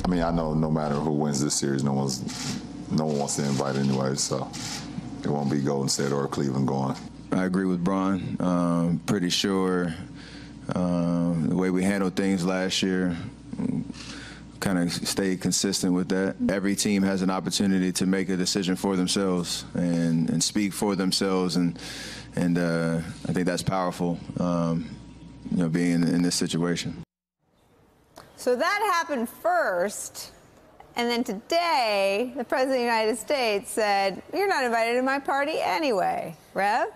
I mean, I know no matter who wins this series, no one wants to invite anyway, so it won't be Golden State or Cleveland going. I agree with Bron. Pretty sure the way we handled things last year, kind of stayed consistent with that. Every team has an opportunity to make a decision for themselves and speak for themselves, and I think that's powerful, being in this situation. So that happened first, and then today, the President of the United States said, "You're not invited to my party anyway." Rev?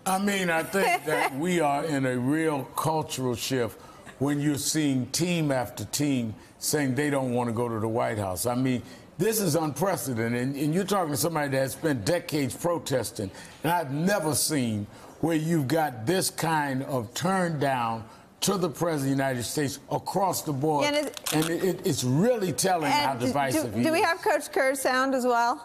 I mean, I think that we are in a real cultural shift when you're seeing team after team saying they don't want to go to the White House. I mean, this is unprecedented, and you're talking to somebody that has spent decades protesting, and I've never seen where you've got this kind of turn down to the President of the United States across the board, and it's really telling how divisive he is. Do we have Coach Kerr's sound as well?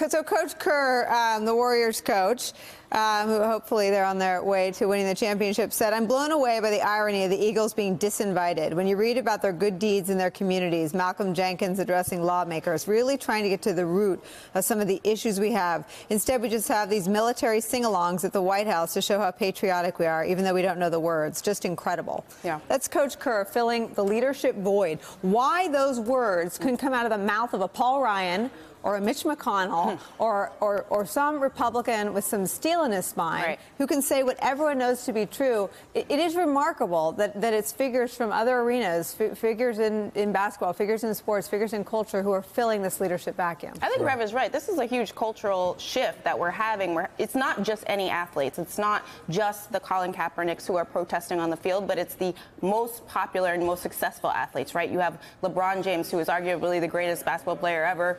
So Coach Kerr, the Warriors coach, who hopefully they're on their way to winning the championship, said, "I'm blown away by the irony of the Eagles being disinvited. When you read about their good deeds in their communities, Malcolm Jenkins addressing lawmakers, really trying to get to the root of some of the issues we have. Instead, we just have these military sing-alongs at the White House to show how patriotic we are, even though we don't know the words." Just incredible. Yeah. That's Coach Kerr filling the leadership void. Why those words couldn't come out of the mouth of a Paul Ryan or a Mitch McConnell or some Republican with some steel in his spine who can say what everyone knows to be true. It is remarkable that it's figures from other arenas, figures in basketball, figures in sports, figures in culture who are filling this leadership vacuum. I think Rev is right. This is a huge cultural shift that we're having where it's not just any athletes. It's not just the Colin Kaepernicks who are protesting on the field, but it's the most popular and most successful athletes, right? You have LeBron James, who is arguably the greatest basketball player ever.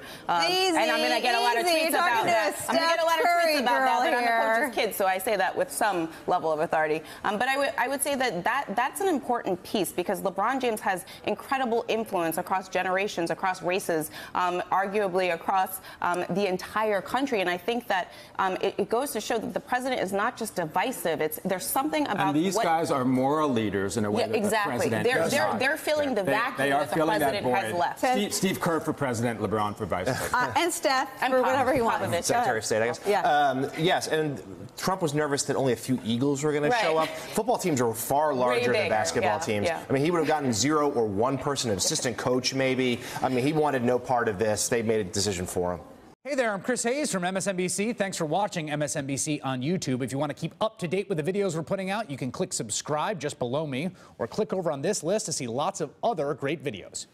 Easy, and I'm going to get a lot of tweets about that. I'm going to get a lot of tweets about that, but I'm the coach's kid, so I say that with some level of authority. But I would say that's an important piece because LeBron James has incredible influence across generations, across races, arguably across the entire country. And I think that it goes to show that the president is not just divisive. There's something about and these guys are moral leaders in a way that the president does not. They're filling the vacuum that the president has left. Steve Kerr for president, LeBron for vice president. And Steph, for whatever he wants. Secretary of State, I guess. Yeah. Yes, and Trump was nervous that only a few Eagles were going to show up. Football teams are far larger than basketball teams. Yeah. I mean, he would have gotten 0 or 1 person, an assistant coach maybe. I mean, he wanted no part of this. They made a decision for him. Hey there, I'm Chris Hayes from MSNBC. Thanks for watching MSNBC on YouTube. If you want to keep up to date with the videos we're putting out, you can click subscribe just below me or click over on this list to see lots of other great videos.